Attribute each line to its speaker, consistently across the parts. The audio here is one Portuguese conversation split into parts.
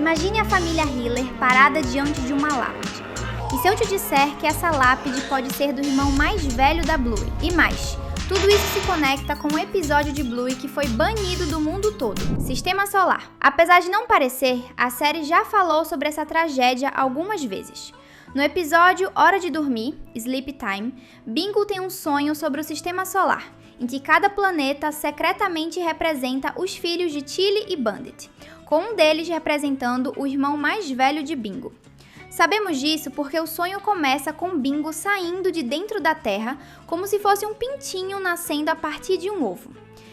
Speaker 1: Imagine a família Hiller parada diante de uma lápide. E se eu te disser que essa lápide pode ser do irmão mais velho da Bluey? E mais, tudo isso se conecta com um episódio de Bluey que foi banido do mundo todo, Sistema Solar. Apesar de não parecer, a série já falou sobre essa tragédia algumas vezes. No episódio Hora de Dormir, Sleep Time, Bingo tem um sonho sobre o Sistema Solar, em que cada planeta secretamente representa os filhos de Chili e Bandit, com um deles representando o irmão mais velho de Bingo. Sabemos disso porque o sonho começa com Bingo saindo de dentro da Terra como se fosse um pintinho nascendo a partir de um ovo.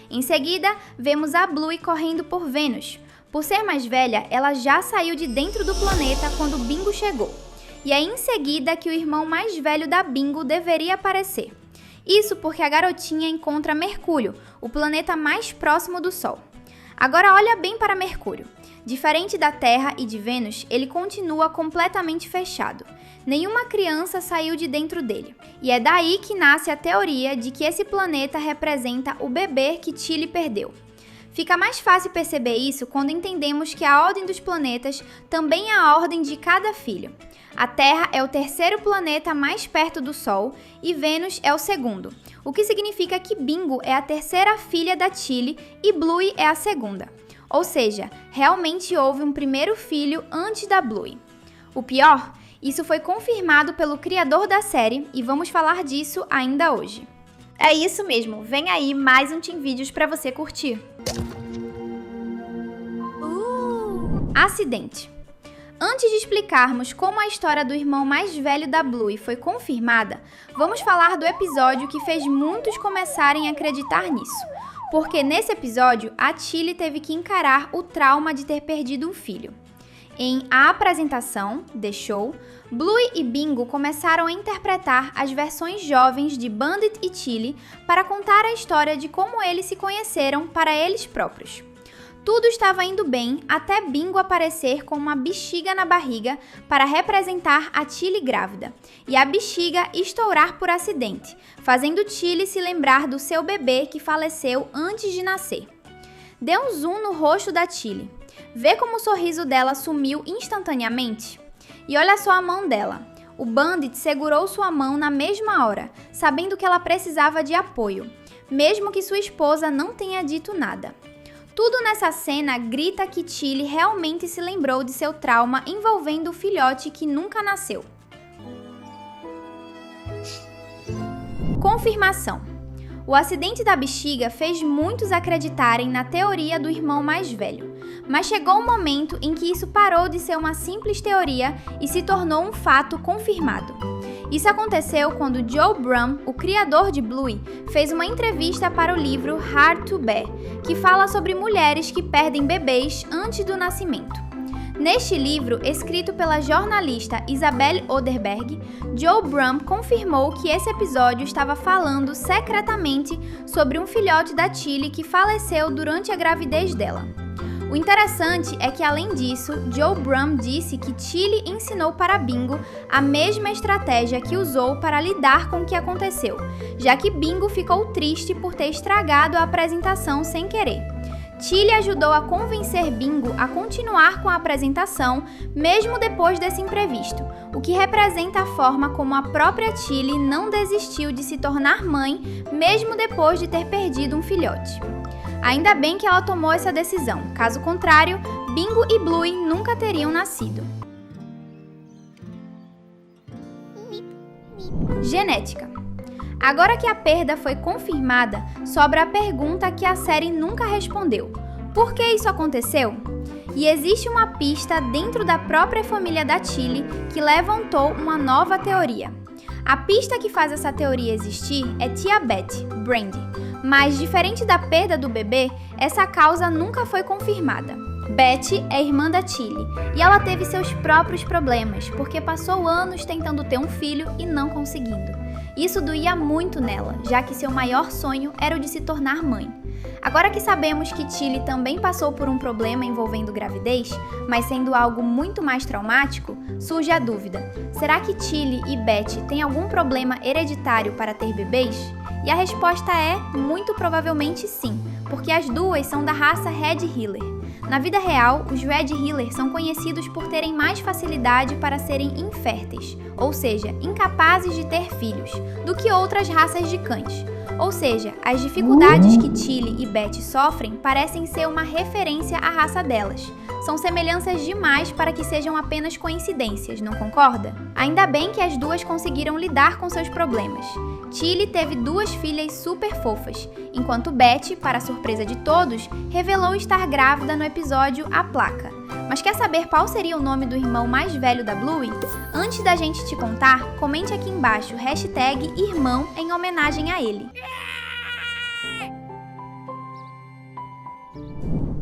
Speaker 1: Em seguida, vemos a Bluey correndo por Vênus. Por ser mais velha, ela já saiu de dentro do planeta quando Bingo chegou. E é em seguida que o irmão mais velho da Bingo deveria aparecer. Isso porque a garotinha encontra Mercúrio, o planeta mais próximo do Sol. Agora olha bem para Mercúrio. Diferente da Terra e de Vênus, ele continua completamente fechado. Nenhuma criança saiu de dentro dele. E é daí que nasce a teoria de que esse planeta representa o bebê que Chili perdeu. Fica mais fácil perceber isso quando entendemos que a ordem dos planetas também é a ordem de cada filho. A Terra é o terceiro planeta mais perto do Sol e Vênus é o segundo, o que significa que Bingo é a terceira filha da Chili e Bluey é a segunda. Ou seja, realmente houve um primeiro filho antes da Bluey. O pior, isso foi confirmado pelo criador da série e vamos falar disso ainda hoje. É isso mesmo, vem aí mais um Team Vídeos para você curtir. Acidente. Antes de explicarmos como a história do irmão mais velho da Bluey foi confirmada, vamos falar do episódio que fez muitos começarem a acreditar nisso. Porque nesse episódio, a Chili teve que encarar o trauma de ter perdido um filho. Em A Apresentação, The Show, Bluey e Bingo começaram a interpretar as versões jovens de Bandit e Chili para contar a história de como eles se conheceram para eles próprios. Tudo estava indo bem até Bingo aparecer com uma bexiga na barriga para representar a Chili grávida, e a bexiga estourar por acidente, fazendo Chili se lembrar do seu bebê que faleceu antes de nascer. Dê um zoom no rosto da Chili. Vê como o sorriso dela sumiu instantaneamente? E olha só a mão dela. O Bandit segurou sua mão na mesma hora, sabendo que ela precisava de apoio, mesmo que sua esposa não tenha dito nada. Tudo nessa cena grita que Chili realmente se lembrou de seu trauma envolvendo o filhote que nunca nasceu. Confirmação. O acidente da bexiga fez muitos acreditarem na teoria do irmão mais velho, mas chegou um momento em que isso parou de ser uma simples teoria e se tornou um fato confirmado. Isso aconteceu quando Joe Brumm, o criador de Bluey, fez uma entrevista para o livro Hard to Bear, que fala sobre mulheres que perdem bebês antes do nascimento. Neste livro, escrito pela jornalista Isabelle Oderberg, Joe Brumm confirmou que esse episódio estava falando secretamente sobre um filhote da Chili que faleceu durante a gravidez dela. O interessante é que, além disso, Joe Brumm disse que Chili ensinou para Bingo a mesma estratégia que usou para lidar com o que aconteceu, já que Bingo ficou triste por ter estragado a apresentação sem querer. Chili ajudou a convencer Bingo a continuar com a apresentação, mesmo depois desse imprevisto, o que representa a forma como a própria Chili não desistiu de se tornar mãe, mesmo depois de ter perdido um filhote. Ainda bem que ela tomou essa decisão, caso contrário, Bingo e Bluey nunca teriam nascido. Genética. Agora que a perda foi confirmada, sobra a pergunta que a série nunca respondeu. Por que isso aconteceu? E existe uma pista dentro da própria família da Chili que levantou uma nova teoria. A pista que faz essa teoria existir é Tia Betty, Brandy. Mas, diferente da perda do bebê, essa causa nunca foi confirmada. Betty é irmã da Chili e ela teve seus próprios problemas porque passou anos tentando ter um filho e não conseguindo. Isso doía muito nela, já que seu maior sonho era o de se tornar mãe. Agora que sabemos que Chili também passou por um problema envolvendo gravidez, mas sendo algo muito mais traumático, surge a dúvida: será que Chili e Betty têm algum problema hereditário para ter bebês? E a resposta é, muito provavelmente sim, porque as duas são da raça Red Hiller. Na vida real, os Red Heeler são conhecidos por terem mais facilidade para serem inférteis, ou seja, incapazes de ter filhos, do que outras raças de cães. Ou seja, as dificuldades que Tilly e Betty sofrem parecem ser uma referência à raça delas. São semelhanças demais para que sejam apenas coincidências, não concorda? Ainda bem que as duas conseguiram lidar com seus problemas. Tilly teve 2 filhas super fofas, enquanto Betty, para a surpresa de todos, revelou estar grávida no episódio A Placa. Mas quer saber qual seria o nome do irmão mais velho da Bluey? Antes da gente te contar, comente aqui embaixo #irmão em homenagem a ele.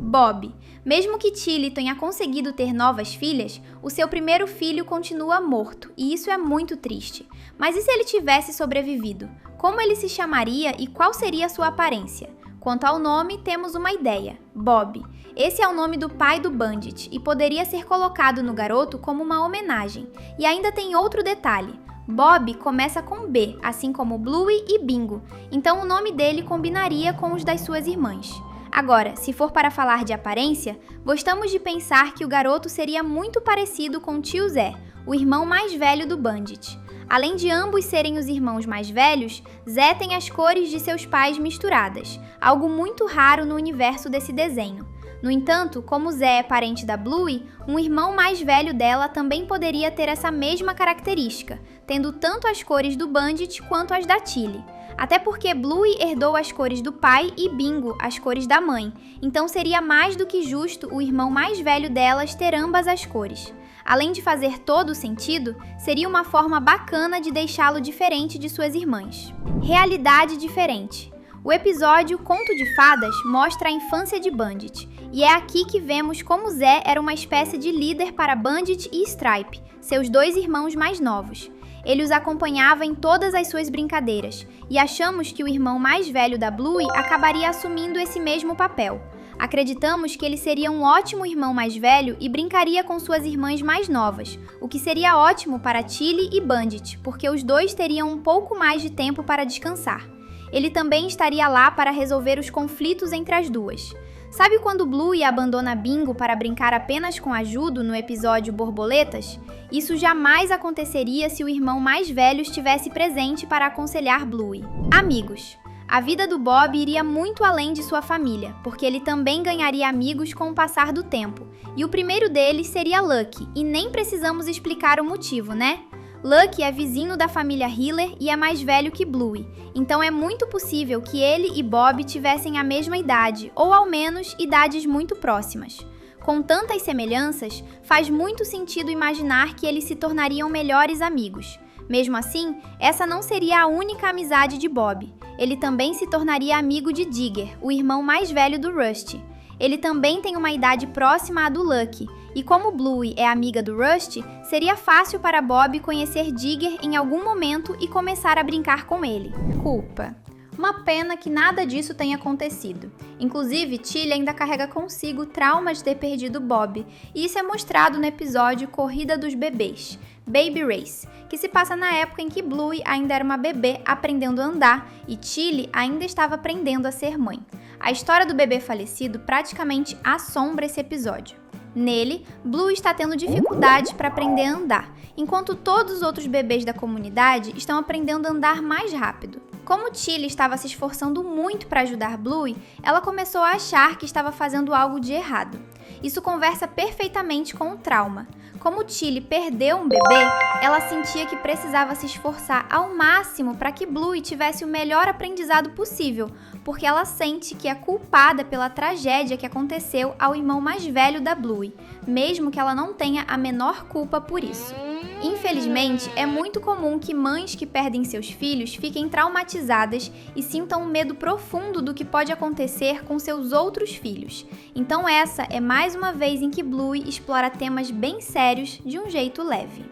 Speaker 1: Bob. Mesmo que Tilly tenha conseguido ter novas filhas, o seu primeiro filho continua morto, e isso é muito triste. Mas e se ele tivesse sobrevivido? Como ele se chamaria e qual seria a sua aparência? Quanto ao nome, temos uma ideia: Bob. Esse é o nome do pai do Bandit e poderia ser colocado no garoto como uma homenagem. E ainda tem outro detalhe: Bob começa com B, assim como Bluey e Bingo, então o nome dele combinaria com os das suas irmãs. Agora, se for para falar de aparência, gostamos de pensar que o garoto seria muito parecido com o tio Zé, o irmão mais velho do Bandit. Além de ambos serem os irmãos mais velhos, Zé tem as cores de seus pais misturadas, algo muito raro no universo desse desenho. No entanto, como Zé é parente da Bluey, um irmão mais velho dela também poderia ter essa mesma característica, tendo tanto as cores do Bandit quanto as da Tilly. Até porque Bluey herdou as cores do pai e Bingo as cores da mãe, então seria mais do que justo o irmão mais velho delas ter ambas as cores. Além de fazer todo o sentido, seria uma forma bacana de deixá-lo diferente de suas irmãs. Realidade diferente. O episódio Conto de Fadas mostra a infância de Bandit, e é aqui que vemos como Zé era uma espécie de líder para Bandit e Stripe, seus 2 irmãos mais novos. Ele os acompanhava em todas as suas brincadeiras, e achamos que o irmão mais velho da Bluey acabaria assumindo esse mesmo papel. Acreditamos que ele seria um ótimo irmão mais velho e brincaria com suas irmãs mais novas, o que seria ótimo para Tilly e Bandit, porque os 2 teriam um pouco mais de tempo para descansar. Ele também estaria lá para resolver os conflitos entre as duas. Sabe quando Bluey abandona Bingo para brincar apenas com a Judo no episódio Borboletas? Isso jamais aconteceria se o irmão mais velho estivesse presente para aconselhar Bluey. Amigos. A vida do Bob iria muito além de sua família, porque ele também ganharia amigos com o passar do tempo. E o primeiro deles seria Lucky, e nem precisamos explicar o motivo, né? Lucky é vizinho da família Heeler e é mais velho que Bluey, então é muito possível que ele e Bob tivessem a mesma idade, ou ao menos idades muito próximas. Com tantas semelhanças, faz muito sentido imaginar que eles se tornariam melhores amigos. Mesmo assim, essa não seria a única amizade de Bob. Ele também se tornaria amigo de Digger, o irmão mais velho do Rusty. Ele também tem uma idade próxima à do Lucky, e como Bluey é amiga do Rusty, seria fácil para Bob conhecer Digger em algum momento e começar a brincar com ele. Culpa. Uma pena que nada disso tenha acontecido. Inclusive, Tilly ainda carrega consigo traumas de ter perdido Bob, e isso é mostrado no episódio Corrida dos Bebês, Baby Race, que se passa na época em que Bluey ainda era uma bebê aprendendo a andar e Tilly ainda estava aprendendo a ser mãe. A história do bebê falecido praticamente assombra esse episódio. Nele, Bluey está tendo dificuldades para aprender a andar, enquanto todos os outros bebês da comunidade estão aprendendo a andar mais rápido. Como Tilly estava se esforçando muito para ajudar Bluey, ela começou a achar que estava fazendo algo de errado. Isso conversa perfeitamente com o trauma. Como Tilly perdeu um bebê, ela sentia que precisava se esforçar ao máximo para que Bluey tivesse o melhor aprendizado possível, porque ela sente que é culpada pela tragédia que aconteceu ao irmão mais velho da Bluey, mesmo que ela não tenha a menor culpa por isso. Infelizmente, é muito comum que mães que perdem seus filhos fiquem traumatizadas e sintam um medo profundo do que pode acontecer com seus outros filhos. Então essa é mais uma vez em que Bluey explora temas bem sérios de um jeito leve.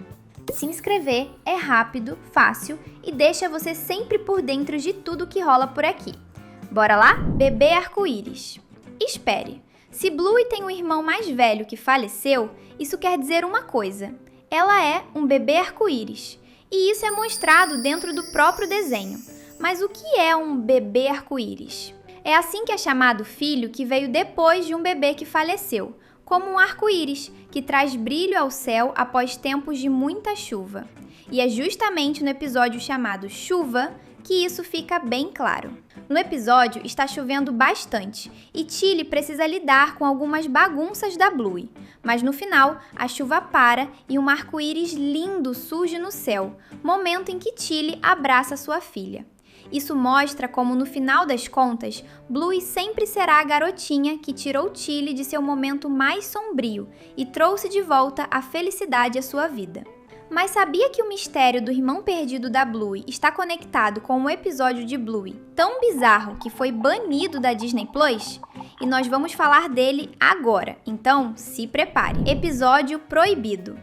Speaker 1: Se inscrever é rápido, fácil e deixa você sempre por dentro de tudo que rola por aqui. Bora lá? Bebê arco-íris. Espere, se Bluey tem um irmão mais velho que faleceu, isso quer dizer uma coisa: ela é um bebê arco-íris. E isso é mostrado dentro do próprio desenho. Mas o que é um bebê arco-íris? É assim que é chamado o filho que veio depois de um bebê que faleceu, como um arco-íris, que traz brilho ao céu após tempos de muita chuva. E é justamente no episódio chamado Chuva que isso fica bem claro. No episódio está chovendo bastante e Tilly precisa lidar com algumas bagunças da Bluey, mas no final a chuva para e um arco-íris lindo surge no céu, momento em que Tilly abraça sua filha. Isso mostra como, no final das contas, Bluey sempre será a garotinha que tirou Tilly de seu momento mais sombrio e trouxe de volta a felicidade à sua vida. Mas sabia que o mistério do irmão perdido da Bluey está conectado com um episódio de Bluey tão bizarro que foi banido da Disney Plus? E nós vamos falar dele agora, então se prepare. Episódio proibido.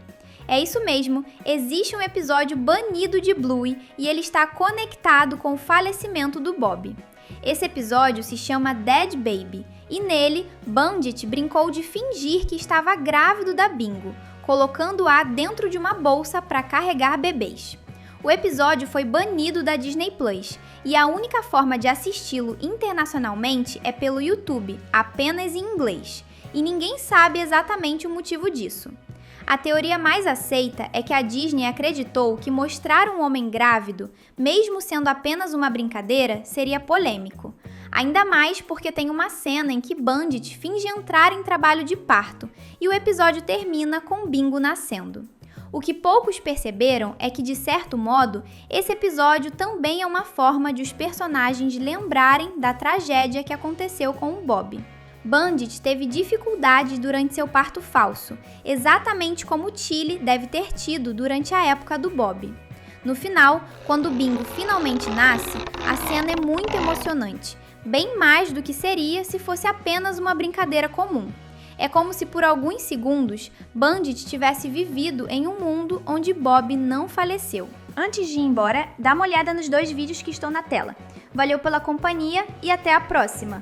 Speaker 1: É isso mesmo, existe um episódio banido de Bluey e ele está conectado com o falecimento do Bob. Esse episódio se chama Dead Baby e nele, Bandit brincou de fingir que estava grávido da Bingo, colocando-a dentro de uma bolsa para carregar bebês. O episódio foi banido da Disney Plus e a única forma de assisti-lo internacionalmente é pelo YouTube, apenas em inglês, e ninguém sabe exatamente o motivo disso. A teoria mais aceita é que a Disney acreditou que mostrar um homem grávido, mesmo sendo apenas uma brincadeira, seria polêmico. Ainda mais porque tem uma cena em que Bandit finge entrar em trabalho de parto e o episódio termina com Bingo nascendo. O que poucos perceberam é que, de certo modo, esse episódio também é uma forma de os personagens lembrarem da tragédia que aconteceu com o Bob. Bandit teve dificuldades durante seu parto falso, exatamente como Tilly deve ter tido durante a época do Bob. No final, quando Bingo finalmente nasce, a cena é muito emocionante, bem mais do que seria se fosse apenas uma brincadeira comum. É como se por alguns segundos Bandit tivesse vivido em um mundo onde Bob não faleceu. Antes de ir embora, dá uma olhada nos 2 vídeos que estão na tela. Valeu pela companhia e até a próxima!